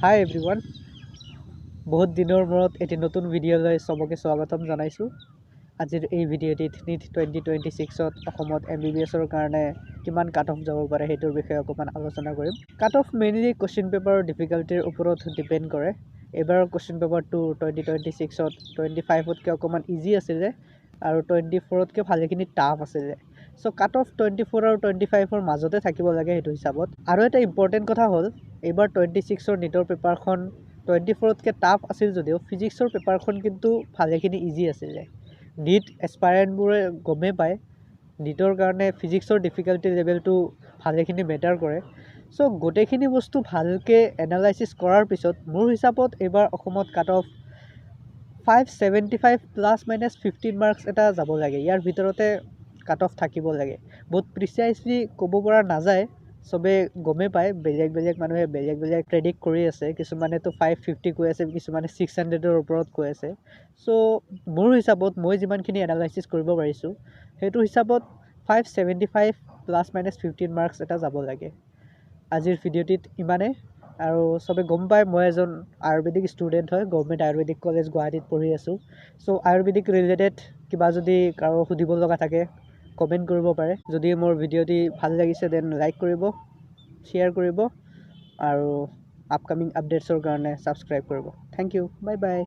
হাই everyone, বহুত দিনৰ মূৰত এটি নতুন ভিডিঅ'লৈ চবকে স্বাগতম জনাইছোঁ। আজিৰ এই ভিডিঅ'টিত NEET 2026ত অসমত MBBSৰ কাৰণে কিমান কাট অফ যাব পাৰে সেইটোৰ বিষয়ে অকণমান আলোচনা কৰিম। কাট অফ মেইনলি কুৱেশ্যন পেপাৰৰ ডিফিকাল্টিৰ ওপৰত ডিপেণ্ড কৰে। এইবাৰৰ কুৱেশ্যন পেপাৰটো 2026ত 25তকৈ অকণমান ইজি আছিলে আৰু 24তকৈ ভালেখিনি টাফ আছিলে। চ' কাট অফ 24 আৰু 25ৰ মাজতে থাকিব লাগে সেইটো হিচাপত। আৰু এটা ইম্পৰ্টেণ্ট কথা হ'ল, এইবাৰ 26ৰ নীটৰ পেপাৰখন 24তকৈ টাফ আছিল যদিও ফিজিক্সৰ পেপাৰখন কিন্তু ভালেখিনি ইজি আছিলে। নীট এছপাইৰেণ্টবোৰে গমেই পায় নীটৰ কাৰণে ফিজিক্সৰ ডিফিকাল্টি লেভেলটো ভালেখিনি মেটাৰ কৰে। চ' গোটেইখিনি বস্তু ভালকৈ এনালাইচিছ কৰাৰ পিছত মোৰ হিচাপত এইবাৰ অসমত কাট অফ 575 ± 15 মাৰ্কছ এটা যাব লাগে। ইয়াৰ ভিতৰতে কাট অফ থাকিব লাগে। বহুত প্ৰিচাইজলি ক'ব পৰা নাযায়, চবেই গমেই পায় বেলেগ বেলেগ মানুহে বেলেগ বেলেগ প্ৰেডিক্ট কৰি আছে। কিছুমানেতো 550 কৈ আছে, কিছুমানে 600ৰ ওপৰত কৈ আছে। চ' মোৰ হিচাপত মই যিমানখিনি এনালাইচিছ কৰিব পাৰিছোঁ সেইটো হিচাপত 575 ± 15 মাৰ্কছ এটা যাব লাগে। আজিৰ ভিডিঅ'টিত ইমানেই। আৰু চবে গম পায় মই এজন আয়ুৰ্বেদিক ষ্টুডেণ্ট হয়, গভৰ্ণমেণ্ট আয়ুৰ্বেদিক কলেজ গুৱাহাটীত পঢ়ি আছোঁ। চ' আয়ুৰ্বেদিক ৰিলেটেড কিবা যদি কাৰো সুধিব লগা থাকে কমেণ্ট কৰিব পাৰে। যদি মোৰ ভিডিঅ'টি ভাল লাগিছে দেন লাইক কৰিব, শ্বেয়াৰ কৰিব আৰু আপকামিং আপডেটছৰ কাৰণে ছাবস্ক্ৰাইব কৰিব। Thank you, bye by.